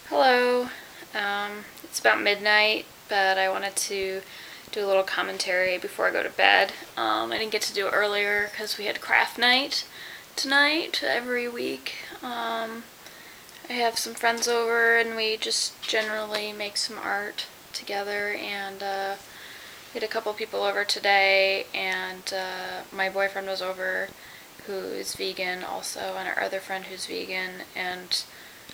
Hello. It's about midnight, but I wanted to do a little commentary before I go to bed. I didn't get to do it earlier because we had craft night tonight every week. I have some friends over and we just generally make some art together, and we had a couple people over today, and my boyfriend was over who is vegan also, and our other friend who's vegan, and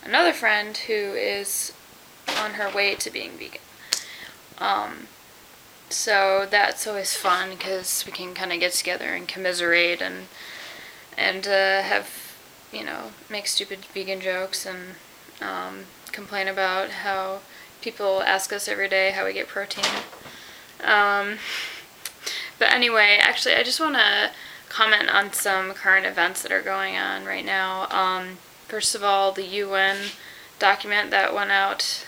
another friend who is on her way to being vegan. So that's always fun because we can kind of get together and commiserate and have, make stupid vegan jokes and complain about how people ask us every day how we get protein. But anyway, actually, I just want to comment on some current events that are going on right now. First of all, the UN document that went out,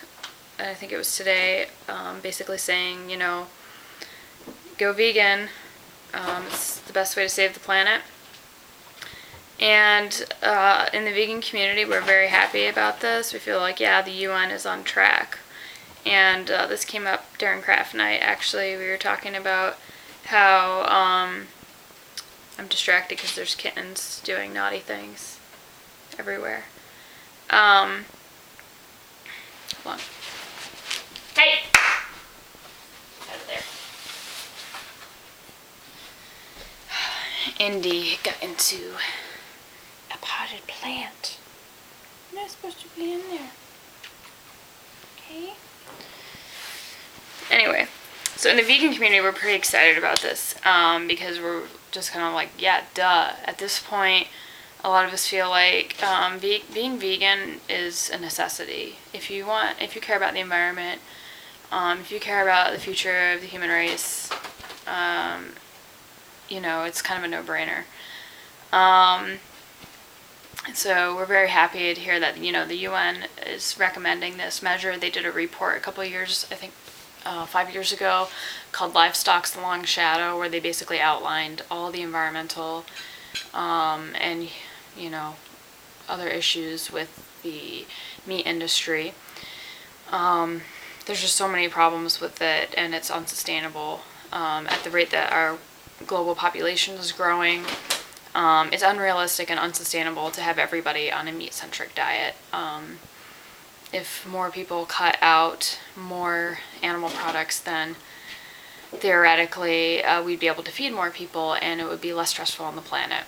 I think it was today, basically saying, go vegan. It's the best way to save the planet. And in the vegan community, we're very happy about this. We feel like, yeah, the UN is on track. And this came up during craft night, actually. We were talking about how I'm distracted because there's kittens doing naughty things everywhere. Hold on. Hey! Out of there. Indy got into a potted plant. You're not supposed to be in there. Okay? Anyway, so in the vegan community, we're pretty excited about this because we're just kind of like, yeah, duh. At this point, a lot of us feel like being vegan is a necessity. If you care about the environment, if you care about the future of the human race, it's kind of a no-brainer. So we're very happy to hear that, the UN is recommending this measure. They did a report a couple of years, I think 5 years ago, called Livestock's the Long Shadow, where they basically outlined all the environmental and, other issues with the meat industry. There's just so many problems with it, and it's unsustainable. At the rate that our global population is growing, it's unrealistic and unsustainable to have everybody on a meat-centric diet. If more people cut out more animal products, then theoretically we'd be able to feed more people and it would be less stressful on the planet.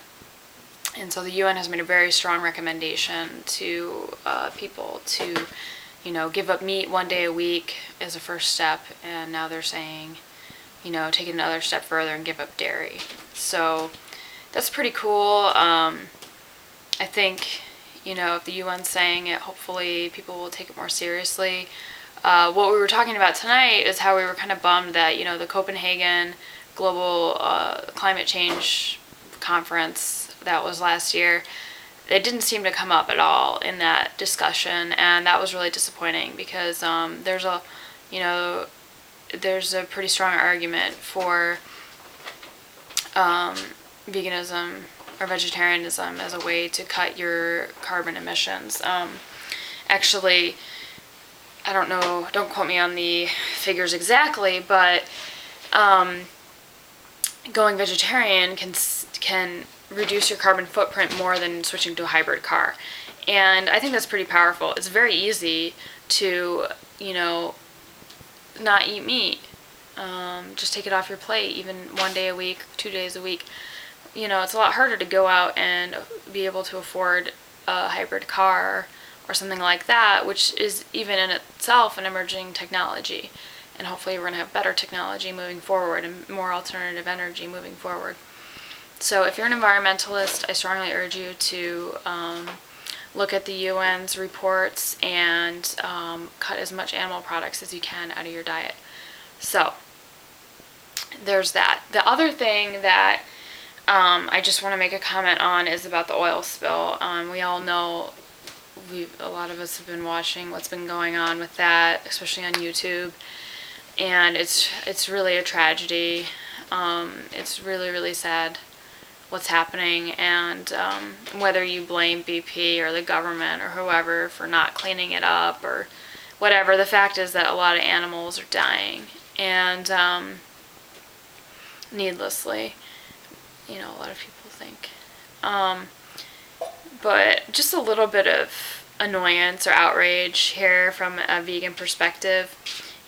And so the UN has made a very strong recommendation to people to, give up meat 1 day a week as a first step, and now they're saying, take it another step further and give up dairy. So that's pretty cool. I think, if the UN's saying it, hopefully people will take it more seriously. What we were talking about tonight is how we were kind of bummed that, the Copenhagen Global Climate Change Conference that was last year, it didn't seem to come up at all in that discussion, and that was really disappointing because there's a pretty strong argument for veganism or vegetarianism as a way to cut your carbon emissions. Actually, I don't know, don't quote me on the figures exactly, but going vegetarian can reduce your carbon footprint more than switching to a hybrid car. And I think that's pretty powerful. It's very easy to, not eat meat. Just take it off your plate, even 1 day a week, 2 days a week. It's a lot harder to go out and be able to afford a hybrid car or something like that, which is even in itself an emerging technology. And hopefully we're going to have better technology moving forward and more alternative energy moving forward. So if you're an environmentalist, I strongly urge you to look at the UN's reports and cut as much animal products as you can out of your diet. So there's that. The other thing that I just want to make a comment on is about the oil spill. We all know, a lot of us have been watching what's been going on with that, especially on YouTube, and it's really a tragedy. It's really, really sad what's happening, and whether you blame BP or the government or whoever for not cleaning it up or whatever, the fact is that a lot of animals are dying, and needlessly, a lot of people think. But just a little bit of annoyance or outrage here from a vegan perspective.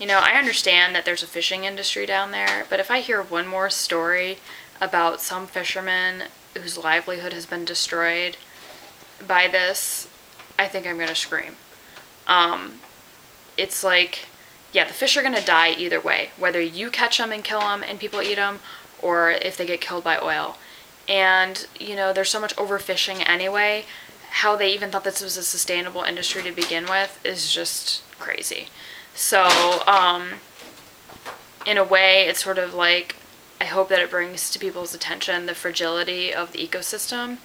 I understand that there's a fishing industry down there, but if I hear one more story about some fisherman whose livelihood has been destroyed by this, I think I'm going to scream. It's like, yeah, the fish are going to die either way, whether you catch them and kill them and people eat them, or if they get killed by oil. And, there's so much overfishing anyway. How they even thought this was a sustainable industry to begin with is just crazy. So, in a way, it's sort of like, I hope that it brings to people's attention the fragility of the ecosystem.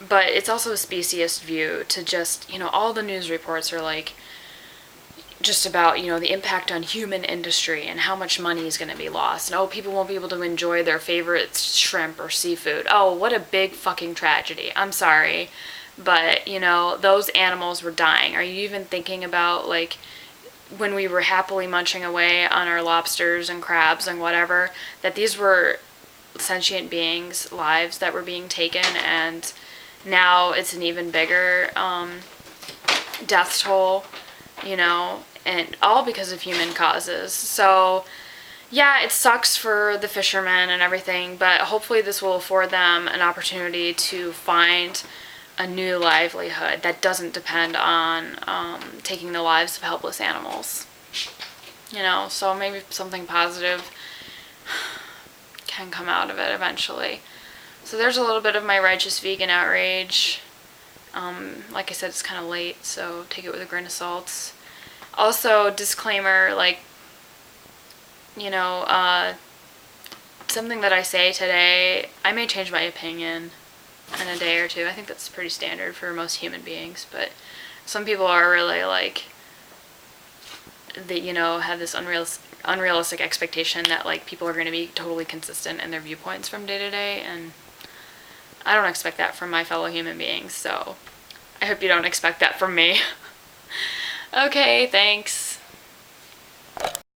But it's also a speciesist view to just, all the news reports are like, just about, the impact on human industry and how much money is going to be lost. And, people won't be able to enjoy their favorite shrimp or seafood. Oh, what a big fucking tragedy. I'm sorry. But, those animals were dying. Are you even thinking about, like, when we were happily munching away on our lobsters and crabs and whatever, that these were sentient beings' lives that were being taken, and now it's an even bigger death toll, and all because of human causes. So, yeah, it sucks for the fishermen and everything, but hopefully this will afford them an opportunity to find a new livelihood that doesn't depend on taking the lives of helpless animals. So maybe something positive can come out of it eventually. So there's a little bit of my righteous vegan outrage. Like I said, it's kind of late, so take it with a grain of salt. Also, disclaimer, something that I say today, I may change my opinion in a day or two. I think that's pretty standard for most human beings, but some people are really they have this unrealistic expectation that people are going to be totally consistent in their viewpoints from day to day, and I don't expect that from my fellow human beings, so I hope you don't expect that from me. Okay, thanks.